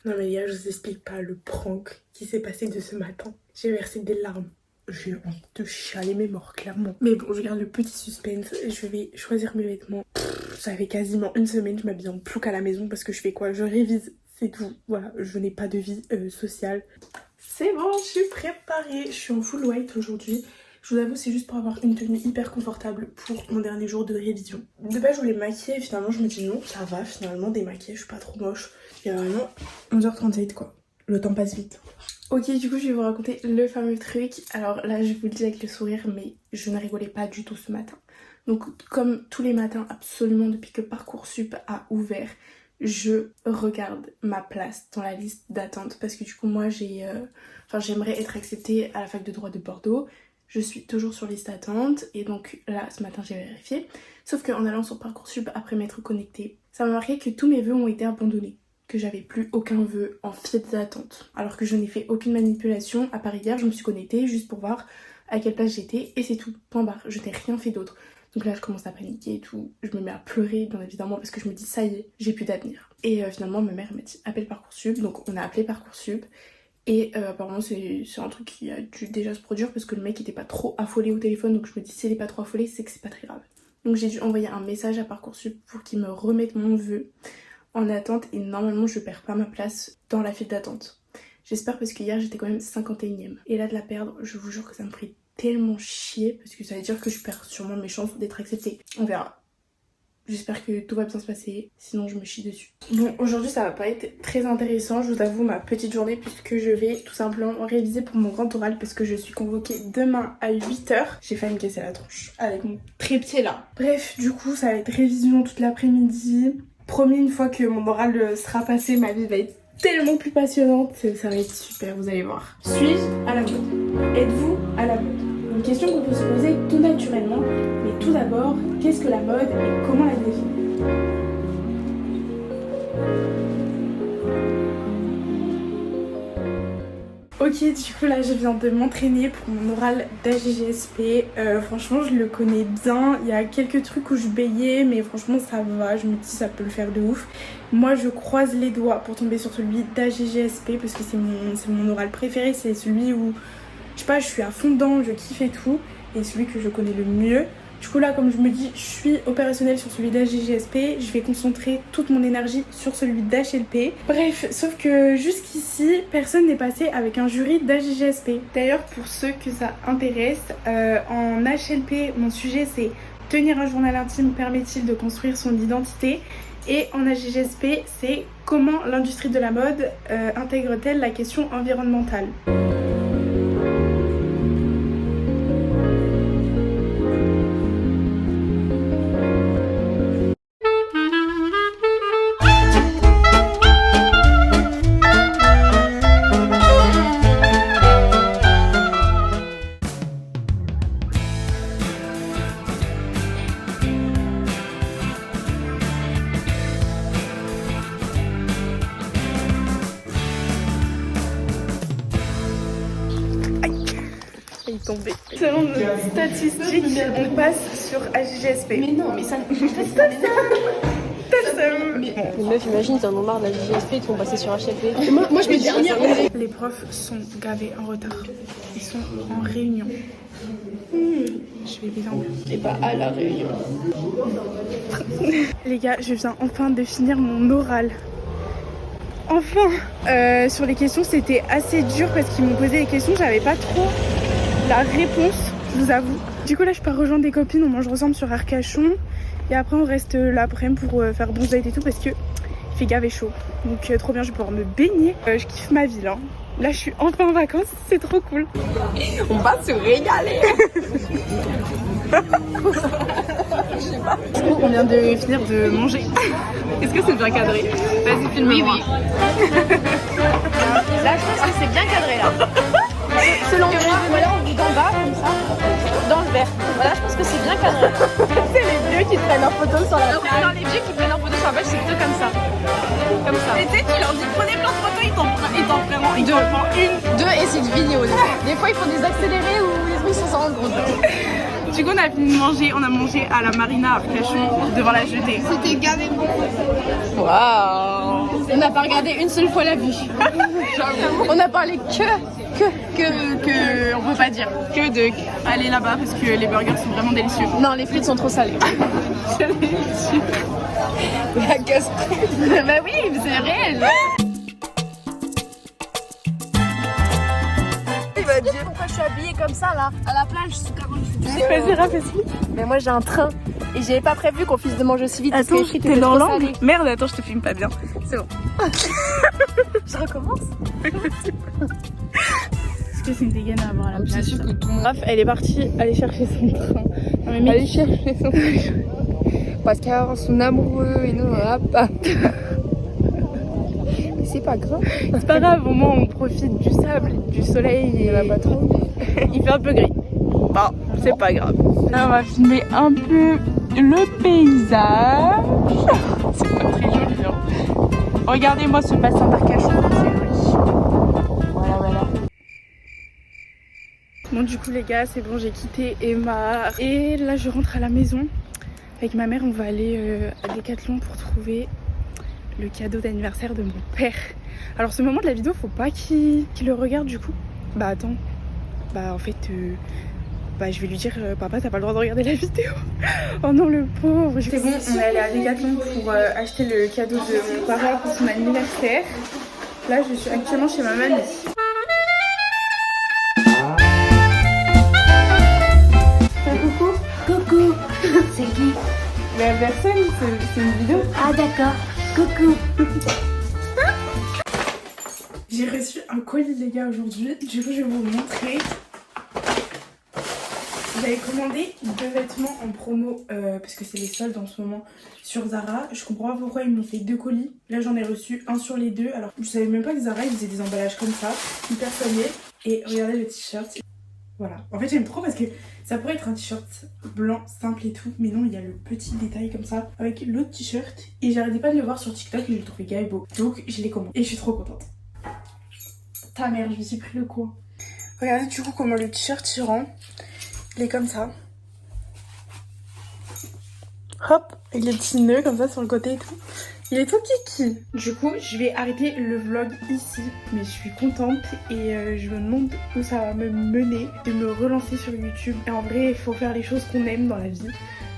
Non mais les gars, je vous explique pas le prank qui s'est passé de ce matin. J'ai versé des larmes. J'ai envie de chialer mes morts, clairement. Mais bon, je garde le petit suspense. Je vais choisir mes vêtements. Ça fait quasiment une semaine, je m'habille en plouc à la maison parce que je fais quoi? Je révise, c'est tout. Voilà, je n'ai pas de vie sociale. C'est bon, je suis préparée. Je suis en full white aujourd'hui. Je vous avoue, c'est juste pour avoir une tenue hyper confortable pour mon dernier jour de révision. De base, je voulais me maquiller et finalement, je me dis non, ça va, finalement, démaquiller, je suis pas trop moche. Il y a vraiment 11h38 quoi. Le temps passe vite. Ok, du coup, je vais vous raconter le fameux truc. Alors là, je vous le dis avec le sourire, mais je ne rigolais pas du tout ce matin. Donc, comme tous les matins, absolument depuis que Parcoursup a ouvert, je regarde ma place dans la liste d'attente. Parce que du coup, moi, j'aimerais être acceptée à la fac de droit de Bordeaux. Je suis toujours sur liste d'attente. Et donc là, ce matin, j'ai vérifié. Sauf qu'en allant sur Parcoursup, après m'être connectée, ça m'a marqué que tous mes vœux ont été abandonnés. Que j'avais plus aucun vœu en file d'attente. Alors que je n'ai fait aucune manipulation. À part hier, je me suis connectée juste pour voir à quelle place j'étais. Et c'est tout. Point barre. Je n'ai rien fait d'autre. Donc là, je commence à paniquer et tout. Je me mets à pleurer, bien évidemment, parce que je me dis, ça y est, j'ai plus d'avenir. Et finalement, ma mère m'a dit, appelle Parcoursup. Donc on a appelé Parcoursup. Et apparemment, c'est un truc qui a dû déjà se produire parce que le mec était pas trop affolé au téléphone. Donc je me dis, s'il est pas trop affolé, c'est que c'est pas très grave. Donc j'ai dû envoyer un message à Parcoursup pour qu'ils me remettent mon vœu en attente. Et normalement, je perds pas ma place dans la file d'attente. J'espère parce qu'hier, j'étais quand même 51ème. Et là, de la perdre, je vous jure que ça me ferait tellement chier parce que ça veut dire que je perds sûrement mes chances d'être acceptée. On verra. J'espère que tout va bien se passer, sinon je me chie dessus. Bon, aujourd'hui ça va pas être très intéressant, je vous avoue, ma petite journée, puisque je vais tout simplement réviser pour mon grand oral parce que je suis convoquée demain à 8h. J'ai failli me casser la tronche avec mon trépied là. Bref, du coup ça va être révision toute l'après-midi. Promis, une fois que mon oral sera passé, ma vie va être tellement plus passionnante, ça va être super, vous allez voir. Suis-je à la mode? Êtes-vous à la mode? Une question qu'on peut se poser tout naturellement, mais tout d'abord, qu'est-ce que la mode et comment la définir? Ok, du coup là je viens de m'entraîner pour mon oral d'AGGSP. Franchement je le connais bien, il y a quelques trucs où je bégayais mais franchement ça va, je me dis ça peut le faire de ouf. Moi je croise les doigts pour tomber sur celui d'AGGSP parce que c'est mon oral préféré, c'est celui où je sais pas, je suis à fond dedans, je kiffe et tout, et celui que je connais le mieux. Du coup là, comme je me dis, je suis opérationnelle sur celui d'AGGSP, je vais concentrer toute mon énergie sur celui d'HLP. Bref, sauf que jusqu'ici, personne n'est passé avec un jury d'AGGSP. D'ailleurs, pour ceux que ça intéresse, en HLP, mon sujet c'est « Tenir un journal intime permet-il de construire son identité ?» Et en AGGSP, c'est « Comment l'industrie de la mode intègre-t-elle la question environnementale ?» Tombé. Selon nos statistiques, on passe sur AGGSP. Mais non, mais ça. Les meufs, imagine, t'en as marre de la JSP, ils te font passer sur HLP. Moi je vais dernière. Les profs sont gavés en retard. Ils sont en réunion. Je vais bien. Et pas à la réunion. Les gars, je viens enfin de finir mon oral. Enfin sur les questions, c'était assez dur parce qu'ils m'ont posé des questions, j'avais pas trop la réponse, je vous avoue. Du coup là je pars rejoindre des copines, on mange ensemble sur Arcachon. Et après on reste l'après-midi pour faire bronzette et tout parce que il fait gavé chaud. Donc trop bien, je vais pouvoir me baigner. Je kiffe ma ville hein. Là je suis enfin en vacances, c'est trop cool. On va se régaler. Du coup on vient de finir de manger. Est-ce que c'est bien cadré? Vas-y filme-moi. Oui. Là je pense que c'est bien cadré là. Selon moi, voilà, on vit d'en bas comme ça, dans le verre. Voilà, je pense que c'est bien cadré. C'est les vieux qui prennent leurs photos sur la plage. Non, les vieux qui prennent leurs photos sur la plage, c'est plutôt comme ça. Comme ça. Et tu sais, tu leur dis prenez plein de photos, ils t'en prennent une. Deux et c'est une vidéo. Des fois, ils font des accélérés où les trucs sont sans rendre compte. Du coup, on a fini de manger. On a mangé à la Marina à Arcachon devant la jetée. C'était gavé bon. Waouh. On n'a pas regardé une seule fois la vue. On a parlé On peut pas dire que de aller là-bas parce que les burgers sont vraiment délicieux. Non, les frites sont trop salées. La gastro. Bah oui, c'est réel. Il va dire pourquoi je suis habillée comme ça là, à la plage sous 48 degrés. Vas-y, fais-le. Mais moi j'ai un train et j'avais pas prévu qu'on puisse de manger aussi vite. Attends, parce que les frites t'es étaient dans trop l'angle. salées. Merde, attends, je te filme pas bien. C'est bon. Je recommence. Est-ce que c'est une dégaine à avoir à la plage? C'est sûr que tout le monde. Bref, elle est partie aller chercher son train. Non, mais mec, Allez chercher son parce qu'avant son amoureux et nous pas. Mais c'est pas grave. c'est pas grave, au moins on profite du sable, du soleil Il y en a pas trop. il fait un peu gris. Bon, c'est pas grave. Là, on va filmer un peu le paysage. C'est pas très joli, hein. Regardez-moi ce bassin d'Arcachon, c'est joli. Voilà. Bon, du coup, les gars, c'est bon, j'ai quitté Emma. Et là, je rentre à la maison. Avec ma mère, on va aller à Decathlon pour trouver le cadeau d'anniversaire de mon père. Alors, ce moment de la vidéo, faut pas qu'il le regarde, du coup. Bah, attends. Bah, en fait... je vais lui dire papa t'as pas le droit de regarder la vidéo. Oh non le pauvre. C'est bon, on est allé à Decathlon pour acheter le cadeau de mon papa pour son anniversaire. Là je suis actuellement chez ma mamie. Coucou. Coucou, c'est qui? Mais personne, c'est une vidéo. Ah d'accord, coucou. J'ai reçu un colis les gars aujourd'hui. Du coup je vais vous montrer. J'avais commandé 2 vêtements en promo parce que c'est les soldes en ce moment sur Zara. Je comprends pas pourquoi ils m'ont fait 2 colis. Là j'en ai reçu un sur les 2. Alors je savais même pas que Zara ils faisaient des emballages comme ça, hyper soignés. Et regardez le t-shirt. Voilà. En fait j'aime trop parce que ça pourrait être un t-shirt blanc simple et tout. Mais non il y a le petit détail comme ça avec l'autre t-shirt. Et j'arrêtais pas de le voir sur TikTok et je le trouvais gay et beau. Donc je l'ai commandé. Et je suis trop contente. Ta mère, je me suis pris le coin. Regardez du coup comment le t-shirt il rend. Il est comme ça. Hop, avec les petits nœuds comme ça sur le côté et tout. Il est tout kiki. Du coup, je vais arrêter le vlog ici. Mais je suis contente et je me demande où ça va me mener de me relancer sur YouTube. Et en vrai, il faut faire les choses qu'on aime dans la vie.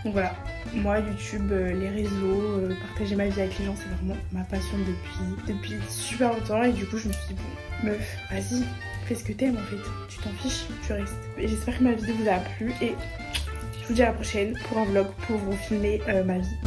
Donc voilà, moi YouTube, les réseaux, partager ma vie avec les gens, c'est vraiment ma passion depuis super longtemps. Et du coup, je me suis dit, bon, meuf, vas-y. Fais ce que t'aimes en fait, tu t'en fiches, tu restes. J'espère que ma vidéo vous a plu et je vous dis à la prochaine pour un vlog pour vous filmer ma vie.